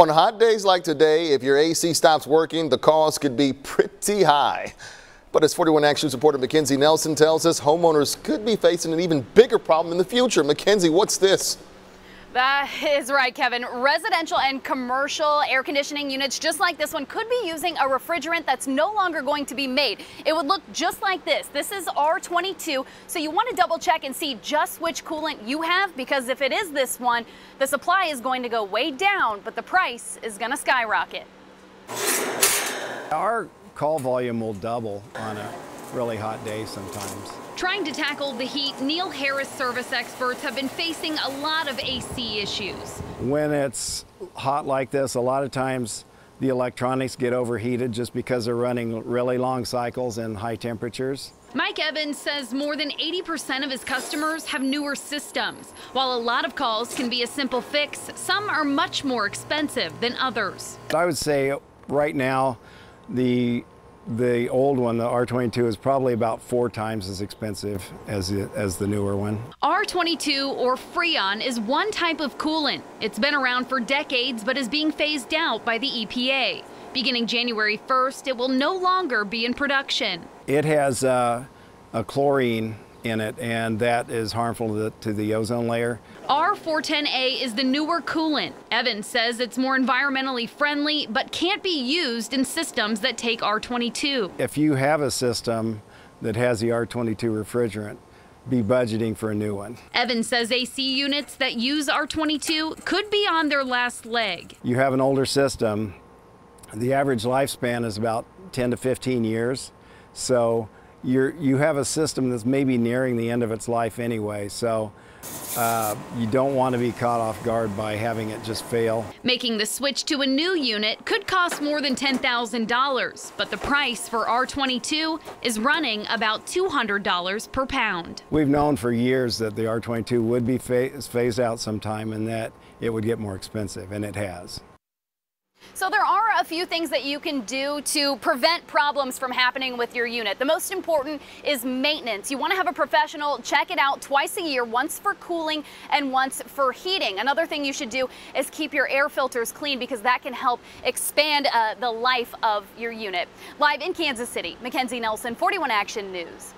On hot days like today, if your AC stops working, the cost could be pretty high. But as 41 Actions reporter Mackenzie Nelson tells us, homeowners could be facing an even bigger problem in the future. Mackenzie, what's this? That is right, Kevin. Residential and commercial air conditioning units just like this one could be using a refrigerant that's no longer going to be made. It would look just like this. This is R22, so you want to double check and see just which coolant you have, because if it is this one, the supply is going to go way down, but the price is going to skyrocket. Our call volume will double on a really hot day sometimes. Trying to tackle the heat, Neil Harris service experts have been facing a lot of AC issues. When it's hot like this, a lot of times the electronics get overheated just because they're running really long cycles and high temperatures. Mike Evans says more than 80% of his customers have newer systems. While a lot of calls can be a simple fix, some are much more expensive than others. I would say right now the old one, the R22, is probably about 4 times as expensive as the newer one. R22, or freon, is one type of coolant. It's been around for decades but is being phased out by the EPA. Beginning January 1st, it will no longer be in production. It has a chlorine in it, and that is harmful to the ozone layer. R410A is the newer coolant. Evans says it's more environmentally friendly but can't be used in systems that take R22. If you have a system that has the R22 refrigerant, be budgeting for a new one. Evans says AC units that use R22 could be on their last leg. You have an older system, the average lifespan is about 10 to 15 years. So you have a system that's maybe nearing the end of its life anyway. So you don't want to be caught off guard by having it just fail. Making the switch to a new unit could cost more than $10,000, but the price for R22 is running about $200 per pound. We've known for years that the R22 would be phased out sometime and that it would get more expensive, and it has. So there are a few things that you can do to prevent problems from happening with your unit. The most important is maintenance. You want to have a professional check it out twice a year, once for cooling and once for heating. Another thing you should do is keep your air filters clean, because that can help expand the life of your unit. Live in Kansas City, Mackenzie Nelson, 41 Action News.